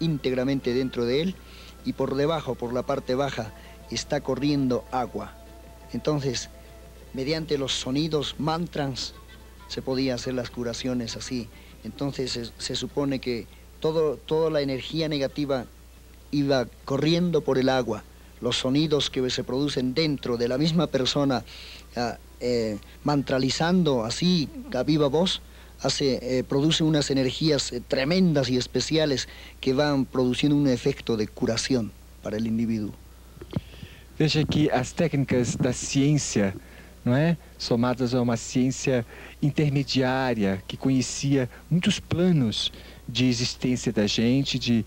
íntegramente dentro de él, y por debajo, por la parte baja, está corriendo agua. Entonces, mediante los sonidos, mantras, se podía hacer las curaciones así. Entonces se supone que toda la energía negativa iba corriendo por el agua. Los sonidos que se producen dentro de la misma persona, mantralizando así a viva voz, produce unas energías tremendas y especiales que van produciendo un efecto de curación para el indivíduo. Veja que as técnicas da ciência, não é, somadas a uma ciência intermediária que conhecia muitos planos de existência da gente, de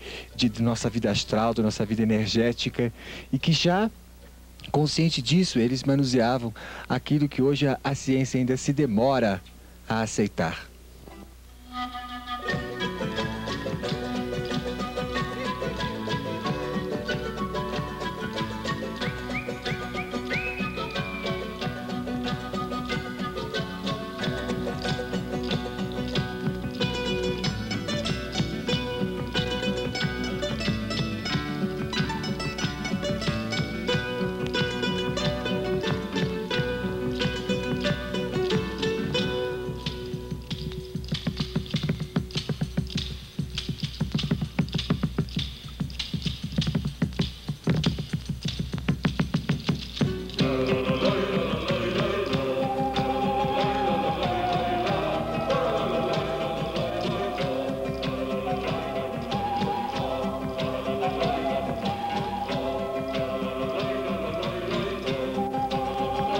nossa vida astral, da nossa vida energética, e que já consciente disso, eles manuseavam aquilo que hoje a ciência ainda se demora a aceitar.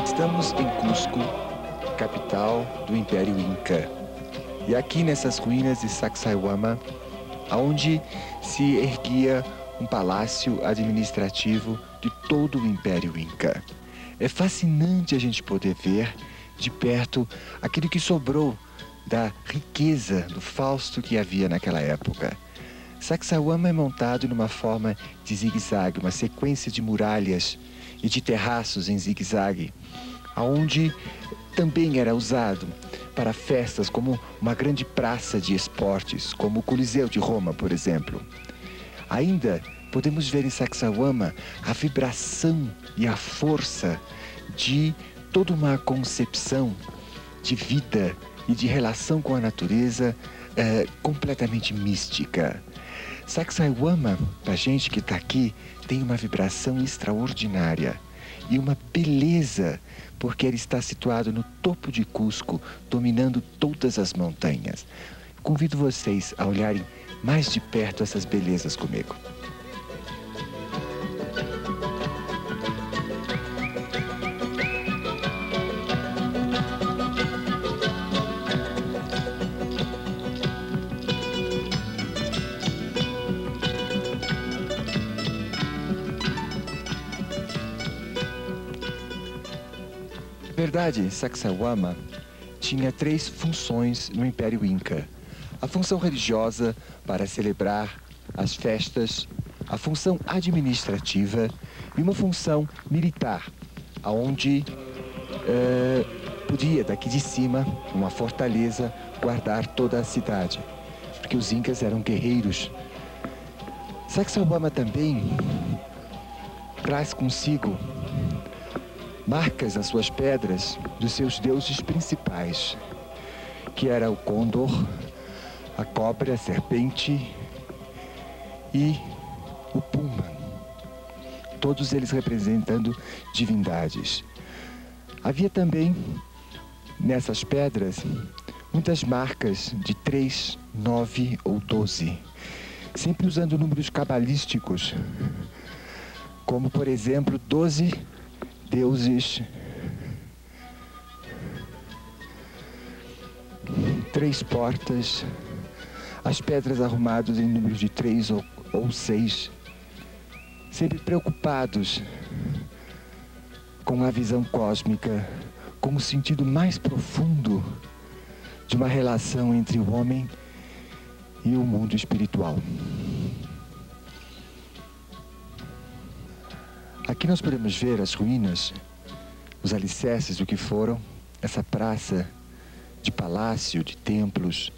Estamos em Cusco, capital do Império Inca. E aqui nessas ruínas de Sacsayhuama, onde se erguia um palácio administrativo de todo o Império Inca. É fascinante a gente poder ver de perto aquilo que sobrou da riqueza, do fausto que havia naquela época. Sacsayhuama é montado numa forma de zigue-zague, uma sequência de muralhas e de terraços em zigue-zague, onde também era usado para festas como uma grande praça de esportes, como o Coliseu de Roma, por exemplo. Ainda podemos ver em Sacsayhuama a vibração e a força de toda uma concepção de vida e de relação com a natureza completamente mística. Sacsayhuama, para a gente que está aqui, tem uma vibração extraordinária e uma beleza, porque ele está situado no topo de Cusco, dominando todas as montanhas. Convido vocês a olharem mais de perto essas belezas comigo. Na verdade, Sacsayhuama tinha 3 funções no Império Inca. A função religiosa, para celebrar as festas, a função administrativa e uma função militar, onde podia, daqui de cima, uma fortaleza, guardar toda a cidade, porque os incas eram guerreiros. Sacsayhuama também traz consigo marcas nas suas pedras dos seus deuses principais, que era o Condor, a cobra, a serpente e o Puma, todos eles representando divindades. Havia também nessas pedras muitas marcas de 3, 9 ou 12, sempre usando números cabalísticos, como por exemplo 12 deuses, 3 portas, as pedras arrumadas em números de 3 ou 6, sempre preocupados com a visão cósmica, com o sentido mais profundo de uma relação entre o homem e o mundo espiritual. Aqui nós podemos ver as ruínas, os alicerces do que foram essa praça de palácio, de templos,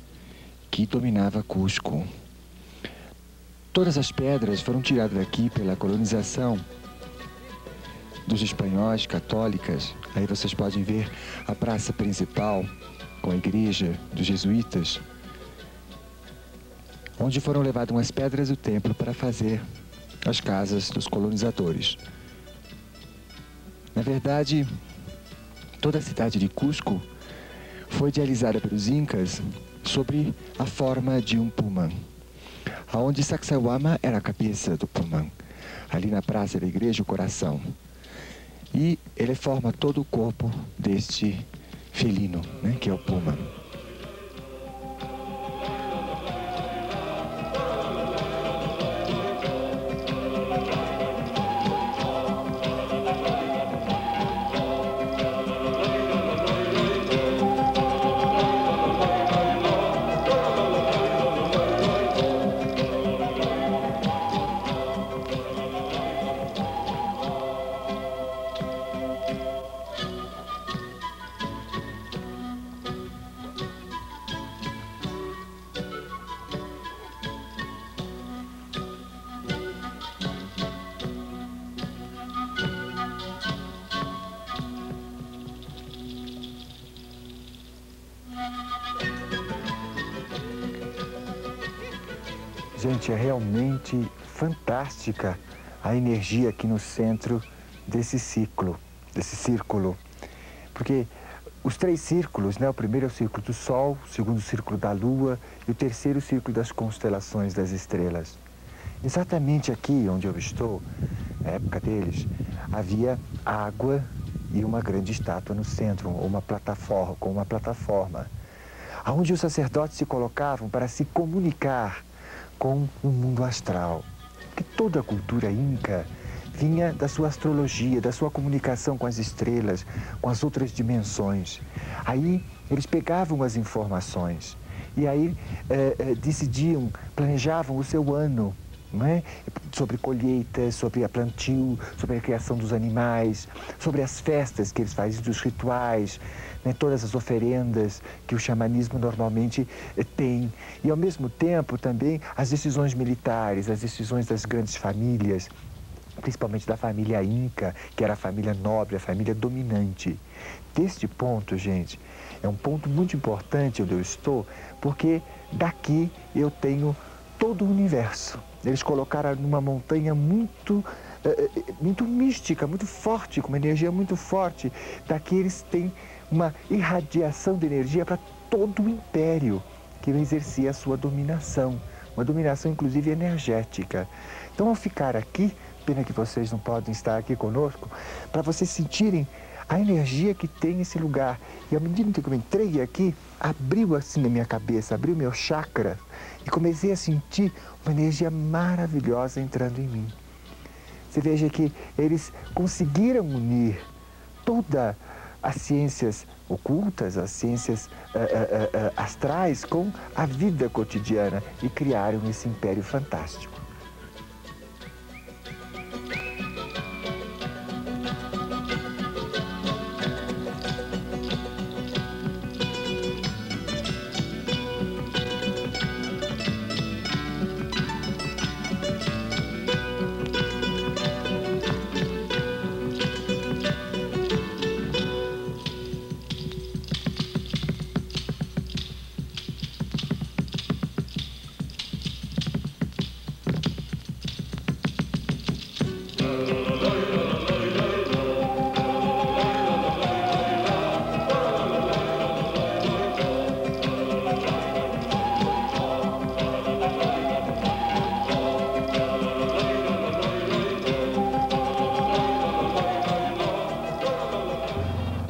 que dominava Cusco. Todas as pedras foram tiradas daqui pela colonização dos espanhóis católicas. Aí vocês podem ver a praça principal com a igreja dos jesuítas, onde foram levadas umas pedras do templo para fazer as casas dos colonizadores. Na verdade, toda a cidade de Cusco foi idealizada pelos incas sobre a forma de um puma, aonde Sacsayhuama era a cabeça do puma, ali na praça da igreja, o coração. E ele forma todo o corpo deste felino, né, que é o puma. Gente, é realmente fantástica a energia aqui no centro desse círculo. Porque os 3 círculos, né? O primeiro é o círculo do Sol, o segundo o círculo da Lua e o terceiro o círculo das constelações das estrelas. Exatamente aqui onde eu estou, na época deles, havia água e uma grande estátua no centro, uma plataforma, onde os sacerdotes se colocavam para se comunicar com o mundo astral. Porque toda a cultura inca vinha da sua astrologia, da sua comunicação com as estrelas, com as outras dimensões. Aí eles pegavam as informações e aí decidiam, planejavam o seu ano, não é? Sobre colheitas, sobre a plantio, sobre a criação dos animais, sobre as festas que eles faziam, dos rituais, né? Todas as oferendas que o xamanismo normalmente tem. E, ao mesmo tempo, também as decisões militares, as decisões das grandes famílias, principalmente da família Inca, que era a família nobre, a família dominante. Deste ponto, gente, é um ponto muito importante onde eu estou, porque daqui eu tenho todo o universo. Eles colocaram numa montanha muito mística, muito forte, com uma energia muito forte. Daqui eles têm uma irradiação de energia para todo o império que exercia a sua dominação, uma dominação inclusive energética. Então, ao ficar aqui, pena que vocês não podem estar aqui conosco, para vocês sentirem a energia que tem esse lugar. E à medida que eu entrei aqui, abriu assim na minha cabeça, abriu meu chakra e comecei a sentir uma energia maravilhosa entrando em mim. Você veja que eles conseguiram unir todas as ciências ocultas, as ciências astrais com a vida cotidiana e criaram esse império fantástico.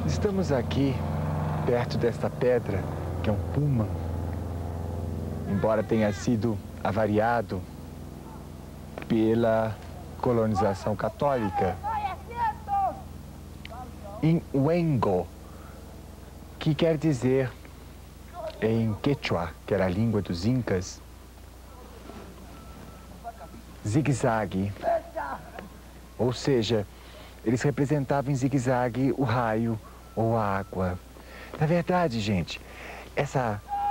Estamos aqui, perto desta pedra, que é um puma, embora tenha sido avariado pela colonização católica, em Huengo, que quer dizer, em Quechua, que era a língua dos Incas, zigue-zague, ou seja, eles representavam em zigue-zague o raio ou a água. Na verdade, gente,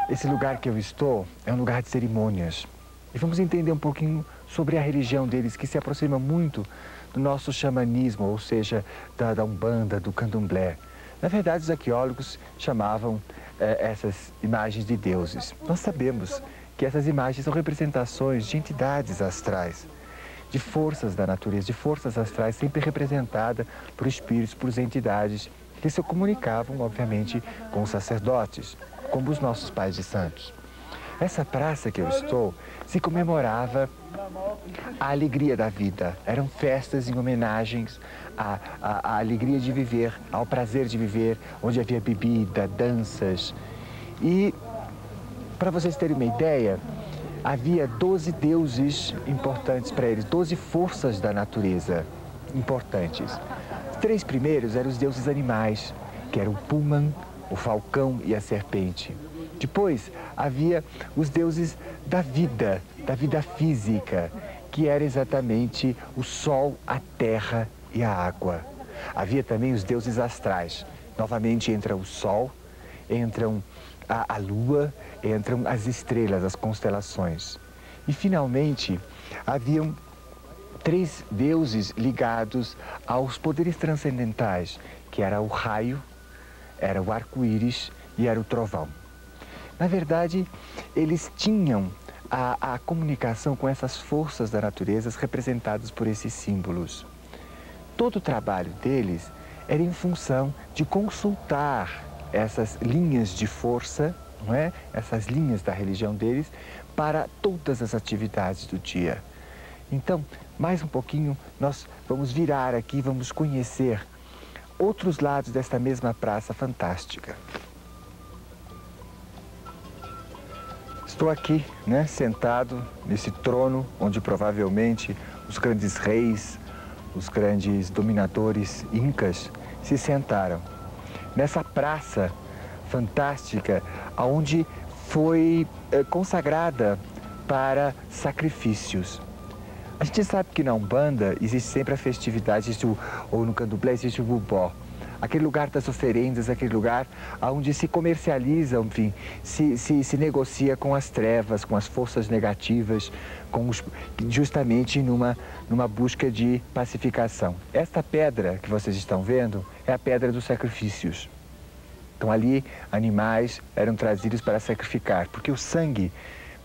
esse lugar que eu estou é um lugar de cerimônias. E vamos entender um pouquinho sobre a religião deles, que se aproxima muito do nosso xamanismo, ou seja, da Umbanda, do Candomblé. Na verdade, os arqueólogos chamavam essas imagens de deuses. Nós sabemos que essas imagens são representações de entidades astrais, de forças da natureza, de forças astrais sempre representadas por espíritos, por entidades que se comunicavam, obviamente, com os sacerdotes, como os nossos pais de santos. Essa praça que eu estou se comemorava a alegria da vida. Eram festas em homenagens à alegria de viver, ao prazer de viver, onde havia bebida, danças. E, para vocês terem uma ideia, havia 12 deuses importantes para eles, 12 forças da natureza importantes. Os 3 primeiros eram os deuses animais, que eram o puma, o falcão e a serpente. Depois havia os deuses da vida física, que era exatamente o sol, a terra e a água. Havia também os deuses astrais. Novamente entra o sol, entram a lua, entram as estrelas, as constelações. E finalmente haviam 3 deuses ligados aos poderes transcendentais, que era o raio, era o arco-íris e era o trovão. Na verdade, eles tinham a comunicação com essas forças da natureza representadas por esses símbolos. Todo o trabalho deles era em função de consultar essas linhas de força, não é? Essas linhas da religião deles, para todas as atividades do dia. Então, mais um pouquinho, nós vamos virar aqui, vamos conhecer outros lados desta mesma praça fantástica. Estou aqui, né, sentado nesse trono onde provavelmente os grandes reis, os grandes dominadores incas se sentaram. Nessa praça fantástica, onde foi consagrada para sacrifícios. A gente sabe que na Umbanda existe sempre a festividade, ou no Candomblé existe o bubó. Aquele lugar das oferendas, aquele lugar onde se comercializa, enfim, se negocia com as trevas, com as forças negativas, justamente numa busca de pacificação. Esta pedra que vocês estão vendo é a pedra dos sacrifícios. Então ali animais eram trazidos para sacrificar, porque o sangue,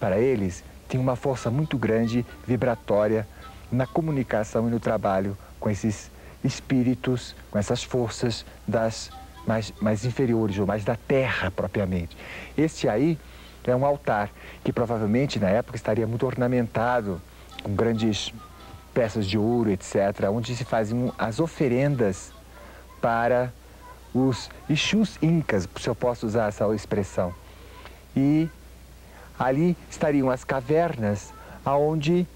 para eles, tem uma força muito grande, vibratória, na comunicação e no trabalho com esses espíritos, com essas forças das mais inferiores, ou mais da terra propriamente. Este aí é um altar que provavelmente na época estaria muito ornamentado com grandes peças de ouro, etc., onde se faziam as oferendas para os Exus incas, se eu posso usar essa expressão. E ali estariam as cavernas, onde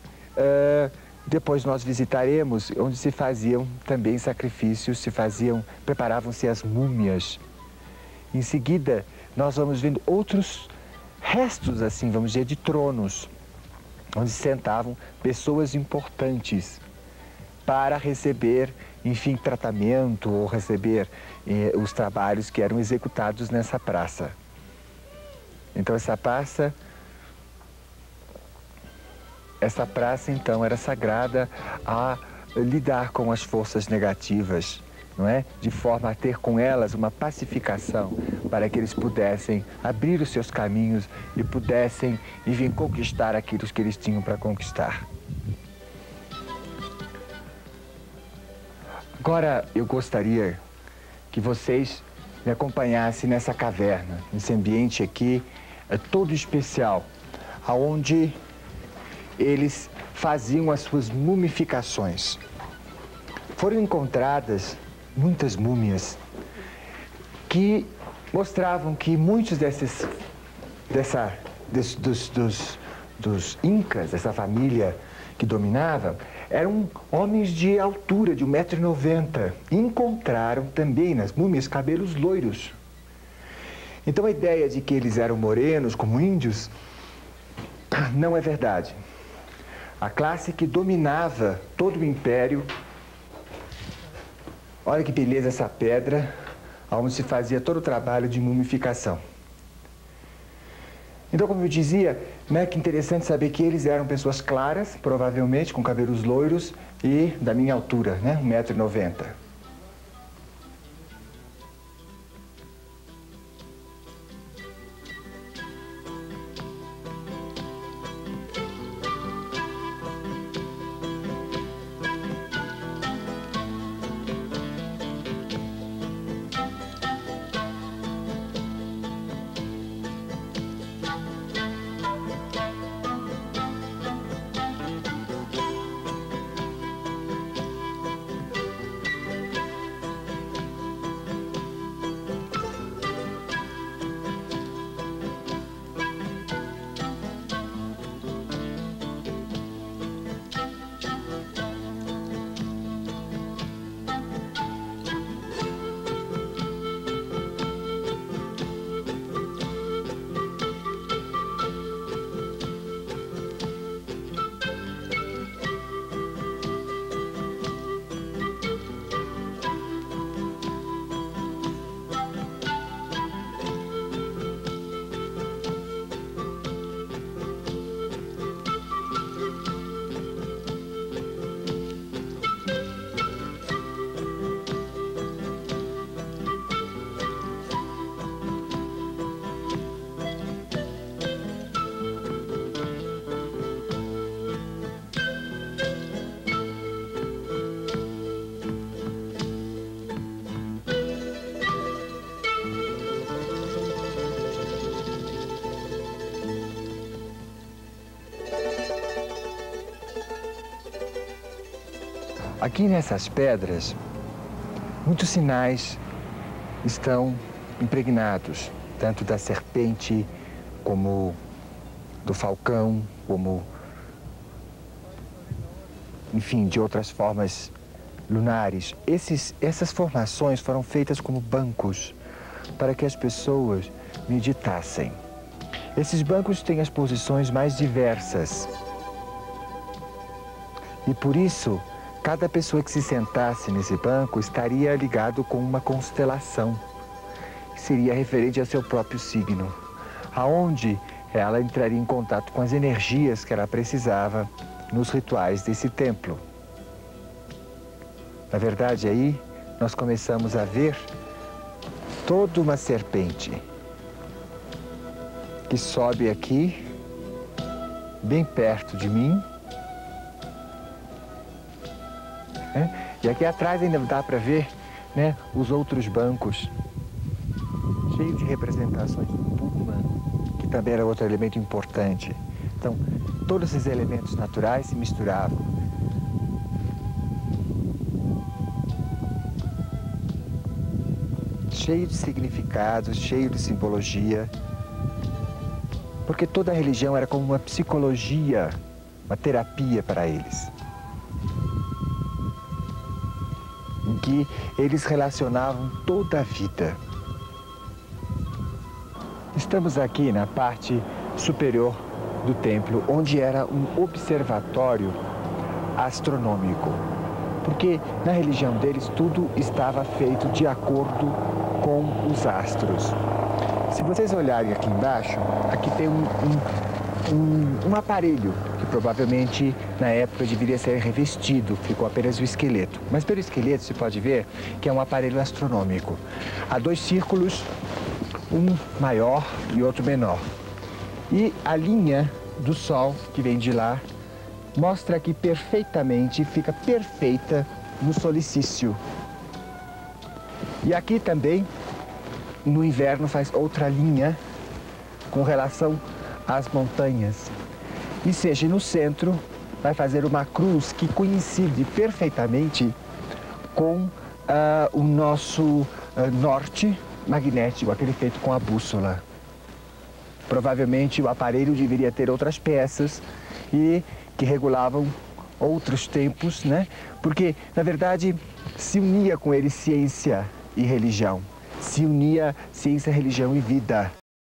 depois nós visitaremos, onde se faziam também sacrifícios, preparavam-se as múmias. Em seguida, nós vamos vendo outros restos, assim, vamos dizer, de tronos, onde sentavam pessoas importantes para receber, enfim, tratamento ou receber os trabalhos que eram executados nessa praça. Então, essa praça, então, era sagrada a lidar com as forças negativas, não é? De forma a ter com elas uma pacificação, para que eles pudessem abrir os seus caminhos e pudessem, enfim, conquistar aquilo que eles tinham para conquistar. Agora, eu gostaria que vocês me acompanhassem nessa caverna, nesse ambiente aqui, todo especial, aonde eles faziam as suas mumificações. Foram encontradas muitas múmias que mostravam que muitos dos incas, dessa família que dominava, eram homens de altura de 1,90 m. Encontraram também nas múmias cabelos loiros. Então a ideia de que eles eram morenos, como índios, não é verdade. A classe que dominava todo o império, olha que beleza essa pedra, onde se fazia todo o trabalho de mumificação. Então, como eu dizia, né, que interessante saber que eles eram pessoas claras, provavelmente com cabelos loiros e da minha altura, né, 1,90 m. Aqui nessas pedras, muitos sinais estão impregnados, tanto da serpente, como do falcão, como, enfim, de outras formas lunares. Essas formações foram feitas como bancos para que as pessoas meditassem. Esses bancos têm as posições mais diversas. E por isso, cada pessoa que se sentasse nesse banco estaria ligado com uma constelação, que seria referente ao seu próprio signo, aonde ela entraria em contato com as energias que ela precisava nos rituais desse templo. Na verdade, aí nós começamos a ver toda uma serpente que sobe aqui, bem perto de mim. E aqui atrás ainda dá para ver, né, os outros bancos, cheios de representações do Puma, que também era outro elemento importante. Então, todos esses elementos naturais se misturavam. Cheio de significados, cheio de simbologia, porque toda a religião era como uma psicologia, uma terapia para eles, em que eles relacionavam toda a vida. Estamos aqui na parte superior do templo, onde era um observatório astronômico, porque na religião deles tudo estava feito de acordo com os astros. Se vocês olharem aqui embaixo, aqui tem um aparelho que provavelmente na época deveria ser revestido, ficou apenas o esqueleto. Mas pelo esqueleto se pode ver que é um aparelho astronômico. Há dois círculos, um maior e outro menor. E a linha do Sol que vem de lá mostra aqui perfeitamente, fica perfeita no solstício. E aqui também, no inverno, faz outra linha com relação às montanhas. E seja no centro, vai fazer uma cruz que coincide perfeitamente com o nosso norte magnético, aquele feito com a bússola. Provavelmente o aparelho deveria ter outras peças e que regulavam outros tempos, né? Porque, na verdade, se unia com ele ciência e religião. Se unia ciência, religião e vida.